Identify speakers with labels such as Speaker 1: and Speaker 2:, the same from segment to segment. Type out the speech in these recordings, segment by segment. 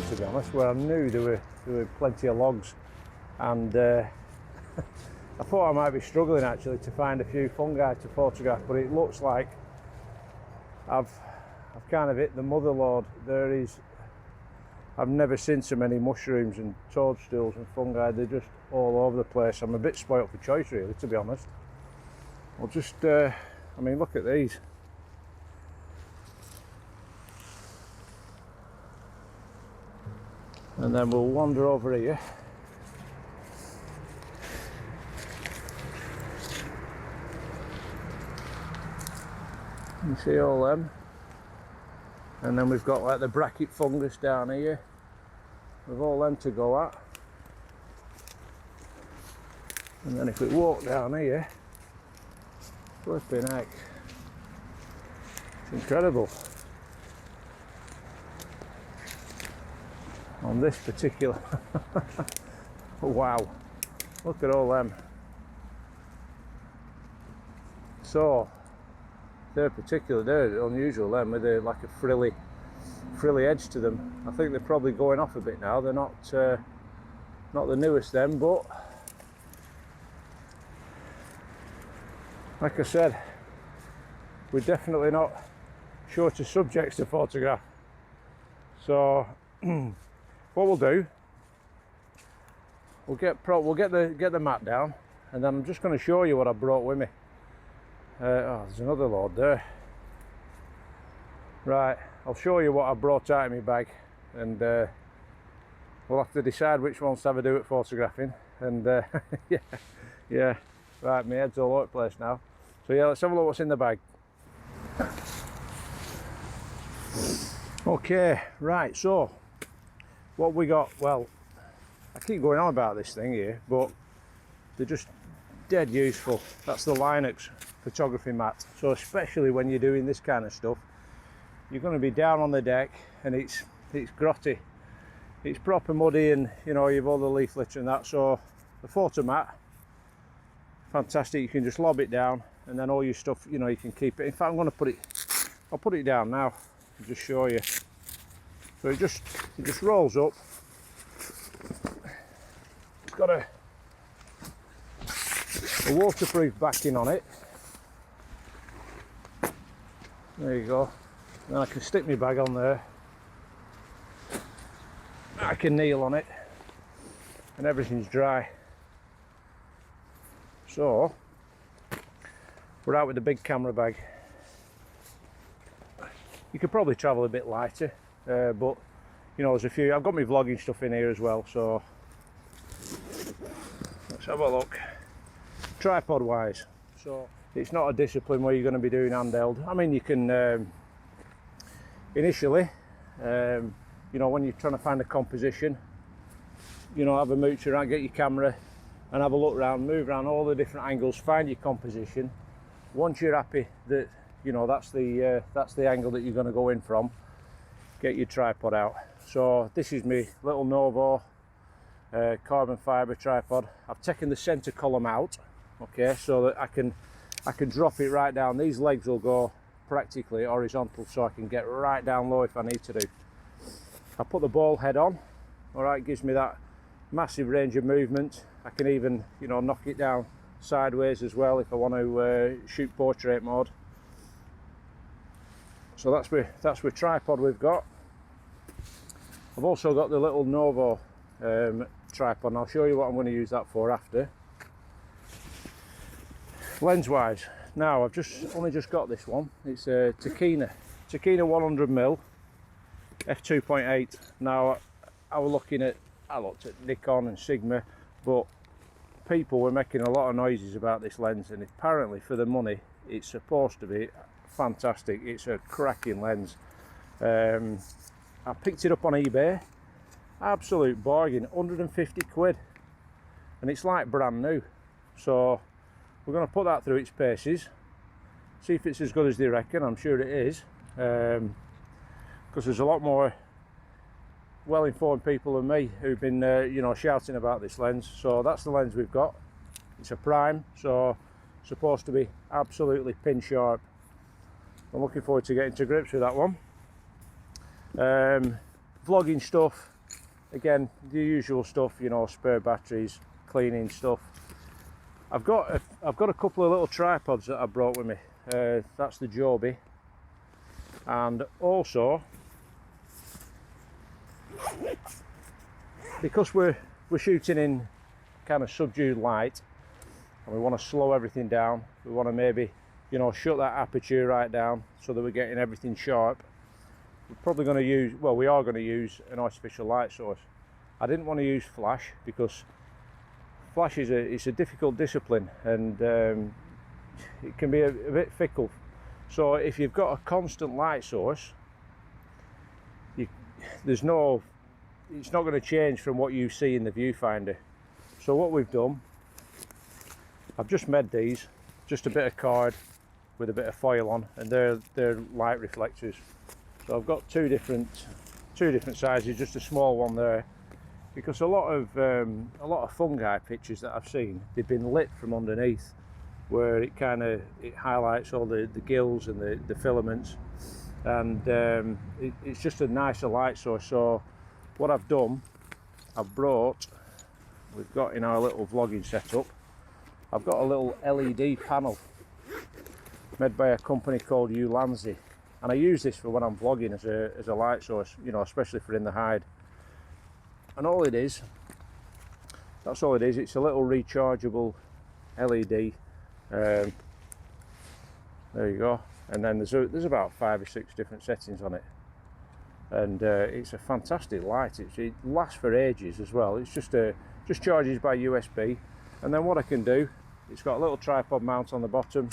Speaker 1: To be honest, where I knew there were plenty of logs, and I thought I might be struggling actually to find a few fungi to photograph, but it looks like I've kind of hit the mother lode. I've never seen so many mushrooms and toadstools and fungi. They're just all over the place. I'm a bit spoilt for choice really, to be honest. I'll just I mean, look at these. And then we'll wander over here. You see all them. And then we've got like the bracket fungus down here. With all them to go at. And then if we walk down here, flipping heck. It's incredible. On this particular wow, look at all them. So they're unusual, them with like a frilly edge to them. I think they're probably going off a bit now. They're not the newest them, but like I said, we're definitely not short of subjects to photograph. So what we'll do, we'll get the mat down, and then I'm just going to show you what I brought with me. Oh, there's another load there. Right, I'll show you what I brought out in my bag, and we'll have to decide which ones to have a do at photographing. And yeah, right, my head's all over the place now. So yeah, let's have a look what's in the bag. Okay, right, so what we got, well, I keep going on about this thing here, but they're just dead useful. That's the Linux photography mat. So especially when you're doing this kind of stuff, you're going to be down on the deck and it's grotty, it's proper muddy, and you know, you've all the leaf litter and that. So the photo mat, fantastic. You can just lob it down, and then all your stuff, you know, you can keep it. In fact, I'll put it down now and just show you. So it just rolls up. It's got a waterproof backing on it. There you go. Then I can stick my bag on there. I can kneel on it, and everything's dry. So we're out with the big camera bag. You could probably travel a bit lighter, but you know, there's a few. I've got my vlogging stuff in here as well, so let's have a look. Tripod wise, so it's not a discipline where you're going to be doing handheld. I mean, you can initially, you know, when you're trying to find a composition, you know, have a mooch around, get your camera and have a look around, move around all the different angles, find your composition. Once you're happy that, you know, that's the angle that you're going to go in from, get your tripod out. So this is my little Novo carbon fibre tripod. I've taken the center column out, okay, so that I can drop it right down. These legs will go practically horizontal, so I can get right down low if I need to do. I put the ball head on, all right, gives me that massive range of movement. I can even, you know, knock it down sideways as well if I want to shoot portrait mode. So that's my tripod we've got. I've also got the little Novo tripod, and I'll show you what I'm going to use that for after. Lens wise, now I've only just got this one. It's a TOKINA 100mm F2.8. Now I looked at Nikon and Sigma, but people were making a lot of noises about this lens, and apparently for the money it's supposed to be fantastic. It's a cracking lens. I picked it up on eBay, absolute bargain, 150 quid, and it's like brand new. So we're going to put that through its paces, see if it's as good as they reckon. I'm sure it is, because there's a lot more well-informed people than me who've been you know, shouting about this lens. So that's the lens we've got. It's a prime, so supposed to be absolutely pin sharp. I'm looking forward to getting to grips with that one. Vlogging stuff, again, the usual stuff, you know, spare batteries, cleaning stuff. I've got a couple of little tripods that I brought with me. That's the Joby, and also because we're shooting in kind of subdued light and we want to slow everything down, we want to maybe, you know, shut that aperture right down so that we're getting everything sharp. We're probably going to use, well, we are going to use an artificial light source. I didn't want to use flash because flash is a difficult discipline, and it can be a bit fickle. So if you've got a constant light source, it's not going to change from what you see in the viewfinder. So what we've done, I've just made these, just a bit of card with a bit of foil on, and they're light reflectors. So I've got two different sizes, just a small one there, because a lot of fungi pictures that I've seen, they've been lit from underneath, where it highlights all the gills and the filaments, and it's just a nicer light source. So what I've done, we've got in our little vlogging setup, I've got a little LED panel made by a company called EARDLEY, and I use this for when I'm vlogging as a light source, you know, especially for in the hide. And that's all it is. It's a little rechargeable LED. There you go. And then there's about 5 or 6 different settings on it, and it's a fantastic light. It lasts for ages as well. It's just charges by USB, and then what I can do, it's got a little tripod mount on the bottom.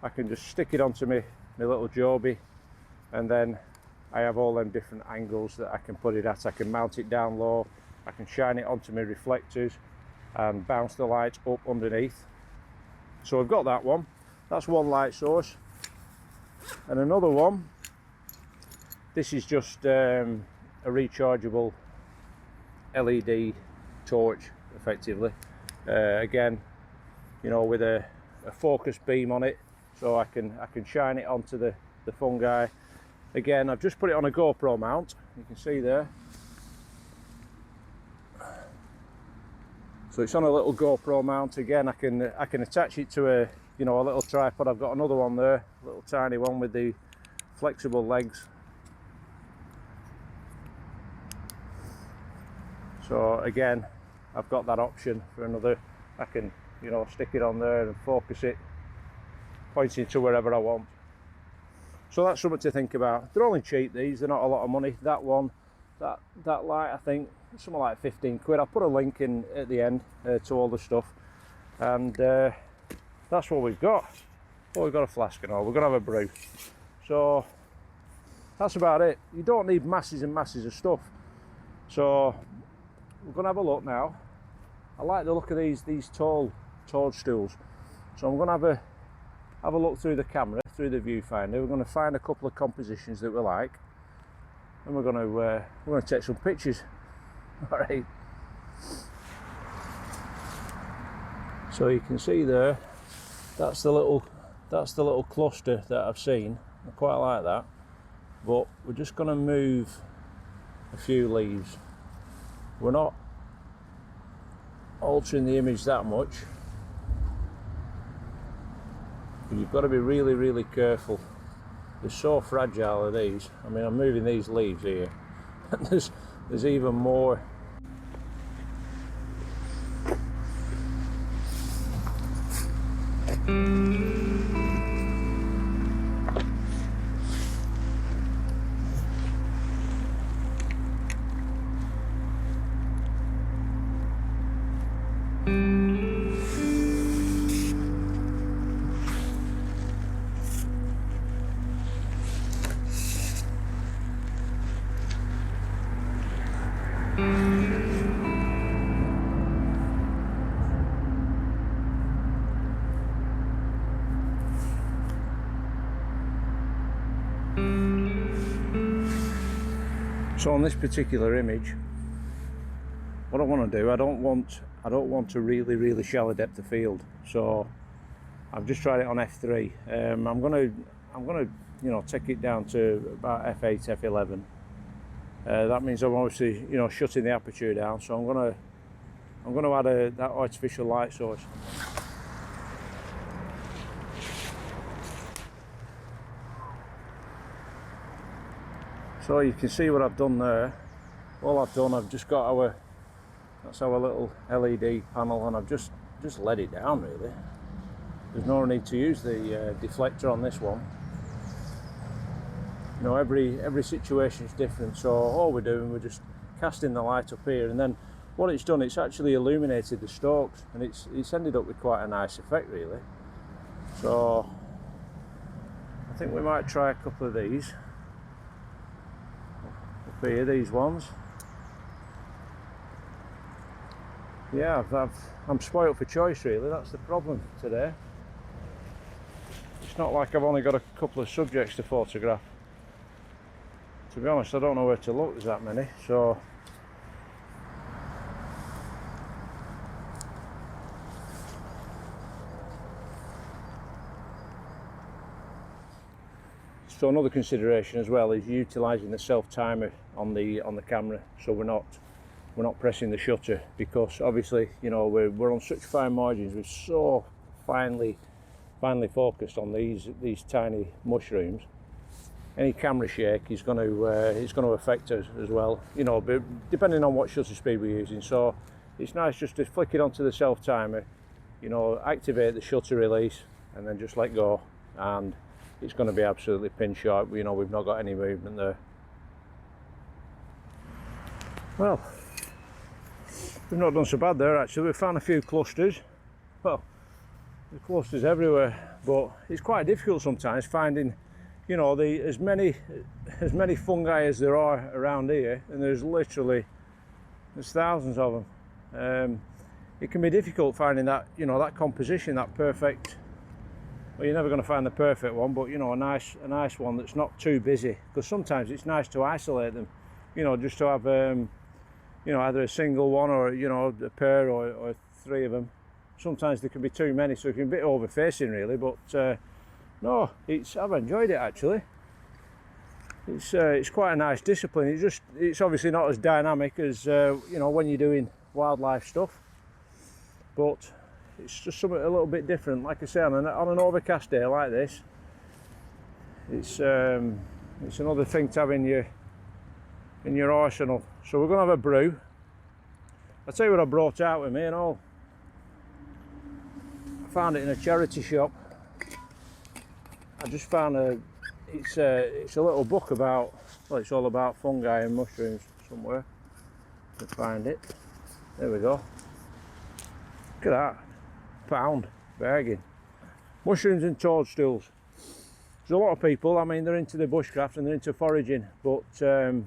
Speaker 1: I can just stick it onto my little Joby, and then I have all them different angles that I can put it at. I can mount it down low, I can shine it onto my reflectors and bounce the light up underneath. So I've got that one. That's one light source. And another one, this is just a rechargeable LED torch, effectively. Again, you know, with a focus beam on it, so I can shine it onto the fungi. Again, I've just put it on a GoPro mount, you can see there. So it's on a little GoPro mount. Again, I can attach it to a little tripod. I've got another one there, a little tiny one with the flexible legs. So again, I've got that option for another. I can, you know, stick it on there and focus it, pointing to wherever I want. So that's something to think about. They're only cheap, these, they're not a lot of money. That one, that light, I think something like 15 quid. I'll put a link in at the end to all the stuff, and that's what we've got. Oh, we've got a flask and all, we're gonna have a brew. So that's about it. You don't need masses and masses of stuff. So we're gonna have a look now. I like the look of these tall toadstools. So I'm gonna have a look through the camera, through the viewfinder. We're going to find a couple of compositions that we like, and we're going to take some pictures. All right. So you can see there, that's the little cluster that I've seen. I quite like that, but we're just going to move a few leaves. We're not altering the image that much. You've got to be really, really careful. They're so fragile, are these. I mean, I'm moving these leaves here, and there's even more. So on this particular image, what I want to do, I don't want to really shallow depth of field. So I've just tried it on F3. I'm gonna you know, take it down to about F8, F11. That means I'm obviously, you know, shutting the aperture down. So I'm gonna add that artificial light source. So you can see what I've done there. All I've done, I've just got that's our little LED panel, and I've just let it down really. There's no need to use the deflector on this one. You know, every situation is different, so all we're doing, we're just casting the light up here, and then what it's done, it's actually illuminated the stalks, and it's ended up with quite a nice effect really. So I think we might try a couple of these up here, these ones. Yeah, I'm spoilt for choice really, that's the problem today. It's not like I've only got a couple of subjects to photograph. To be honest, I don't know where to look, there's that many, so another consideration as well is utilising the self timer on the camera, so we're not pressing the shutter, because obviously, you know, we're on such fine margins, we're so finely focused on these tiny mushrooms. Any camera shake is going to affect us as well, you know, but depending on what shutter speed we're using. So it's nice just to flick it onto the self timer, you know, activate the shutter release, and then just let go, and it's going to be absolutely pin sharp. You know, we've not got any movement there. Well, we've not done so bad there actually. We've found a few clusters. Well, the clusters everywhere, but it's quite difficult sometimes finding, you know, as many fungi as there are around here, and there's thousands of them. It can be difficult finding that, you know, that composition, that perfect. Well, you're never going to find the perfect one, but you know, a nice one that's not too busy, because sometimes it's nice to isolate them, you know, just to have you know, either a single one or, you know, a pair or three of them. Sometimes there can be too many, so it can be a bit overfacing really, but no, I've enjoyed it actually. It's quite a nice discipline. It's obviously not as dynamic as you know, when you're doing wildlife stuff, but it's just something a little bit different. Like I say, on an overcast day like this, it's another thing to have in your arsenal. So we're going to have a brew. I'll tell you what I brought out with me and all. I found it in a charity shop. I just found it's a little book about, well, it's all about fungi and mushrooms somewhere. To find it. There we go. Look at that. £1 bargain. Mushrooms and toadstools. There's a lot of people, I mean, they're into the bushcraft and they're into foraging, but little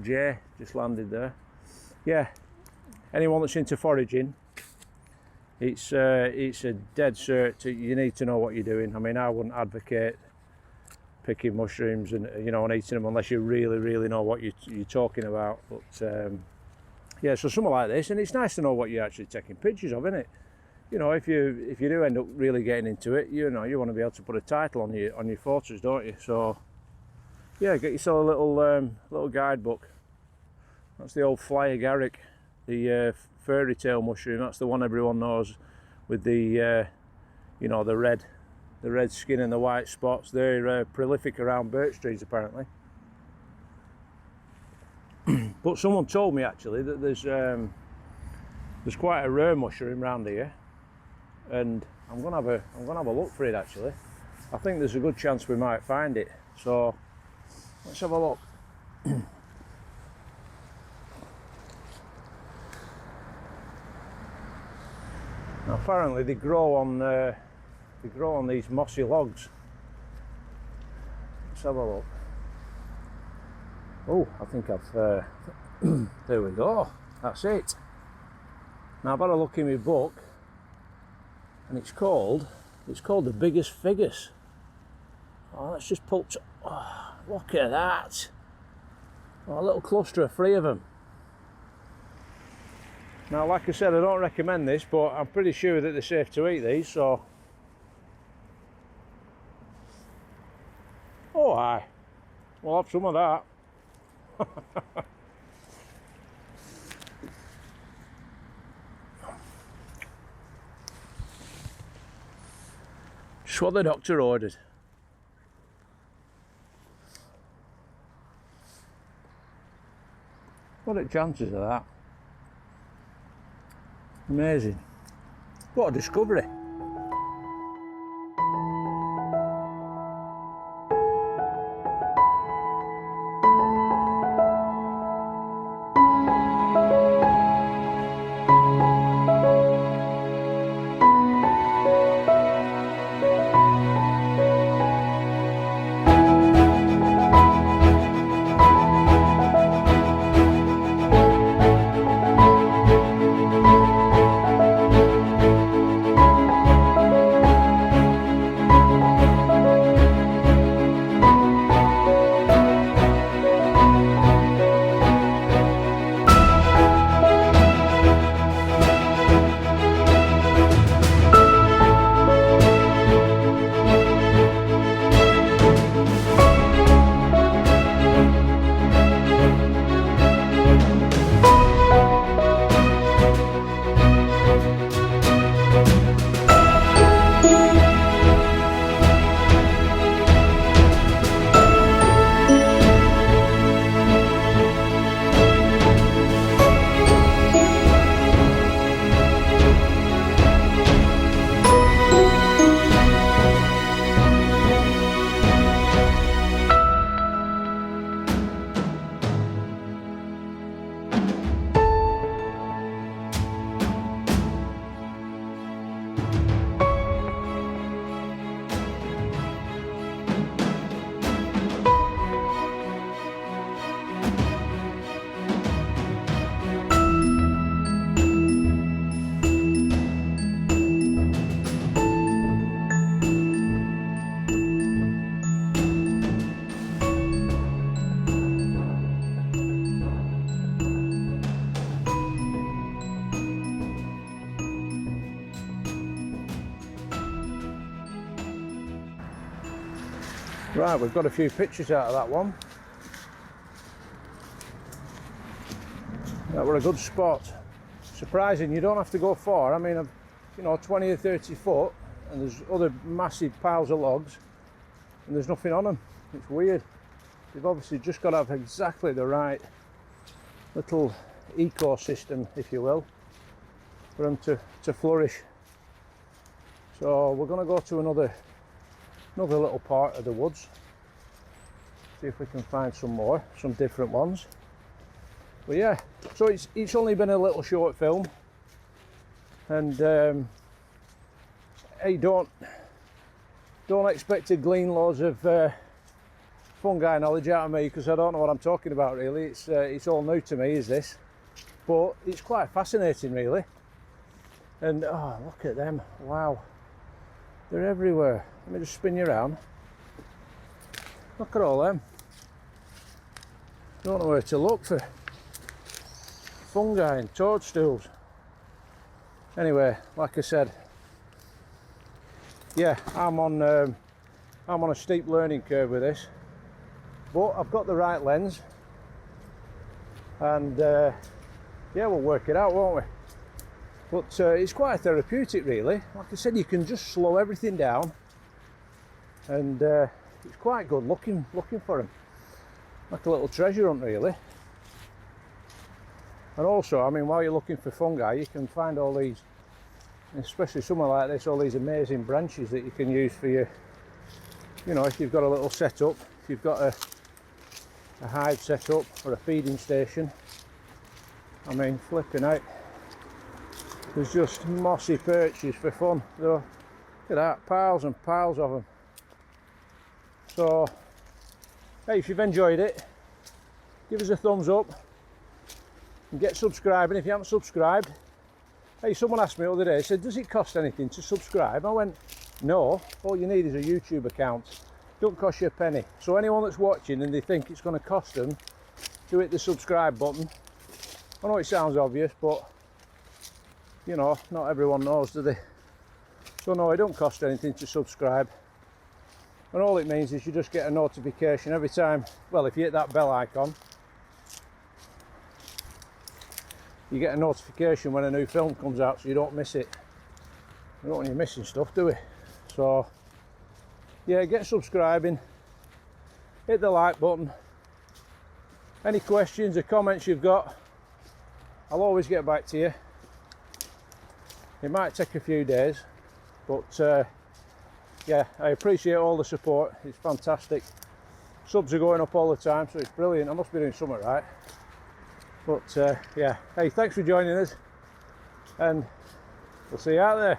Speaker 1: Jay just landed there. Yeah, anyone that's into foraging, it's a dead cert. You need to know what you're doing. I mean, I wouldn't advocate picking mushrooms and, you know, and eating them unless you really know what you're talking about. But yeah, so something like this, and it's nice to know what you're actually taking pictures of, isn't it? You know, if you do end up really getting into it, you know, you want to be able to put a title on your photos, don't you? So yeah, get yourself a little guidebook. That's the old fly agaric, the fairy tale mushroom. That's the one everyone knows, with the you know, the red skin and the white spots. They're prolific around birch trees apparently. But someone told me actually that there's quite a rare mushroom around here, and I'm gonna have a look for it actually. I think there's a good chance we might find it. So let's have a look. Apparently they grow on these mossy logs. Let's have a look. Oh, I think I've there we go, that's it. Now I've had a look in my book and it's called the biggest figures. Oh, let's just pull, oh, look at that. Oh, a little cluster of 3 of them. Now, like I said, I don't recommend this, but I'm pretty sure that they're safe to eat these, so. Oh, aye. We'll have some of that. Just what the doctor ordered. What are the chances of that? Amazing. What a discovery. Right, we've got a few pictures out of that one. That were a good spot. Surprising, you don't have to go far. I mean, you know, 20 or 30 foot, and there's other massive piles of logs, and there's nothing on them. It's weird. You've obviously just got to have exactly the right little ecosystem, if you will, for them to flourish. So we're going to go to another little part of the woods, see if we can find some different ones. But yeah, so it's only been a little short film, and hey, don't expect to glean loads of fungi knowledge out of me, because I don't know what I'm talking about really. It's all new to me, is this, but it's quite fascinating really. And oh, look at them, wow, they're everywhere. Let me just spin you around. Look at all them. Don't know where to look for fungi and toadstools. Anyway, like I said, yeah, I'm on a steep learning curve with this, but I've got the right lens, and yeah, we'll work it out, won't we? But it's quite therapeutic really. Like I said, you can just slow everything down, and it's quite good looking for them, like a little treasure hunt really. And also, I mean, while you're looking for fungi, you can find all these, especially somewhere like this, all these amazing branches that you can use for your, you know, if you've got a little setup, if you've got a hive setup or a feeding station. I mean, flipping out, There's just mossy perches for fun. Look at that, piles and piles of them. So, hey, if you've enjoyed it, give us a thumbs up and get subscribing if you haven't subscribed. Hey, someone asked me the other day, said, does it cost anything to subscribe? I went, no, all you need is a YouTube account. Don't cost you a penny. So anyone that's watching and they think it's going to cost them to hit the subscribe button, I know it sounds obvious, but you know, not everyone knows, do they? So no, it don't cost anything to subscribe. And all it means is you just get a notification every time. Well, if you hit that bell icon, you get a notification when a new film comes out, so you don't miss it. We don't want you missing stuff, do we? So yeah, get subscribing, hit the like button. Any questions or comments you've got, I'll always get back to you. It might take a few days, but yeah, I appreciate all the support. It's fantastic. Subs are going up all the time, so it's brilliant. I must be doing something right. But yeah, hey, thanks for joining us, and we'll see you out there.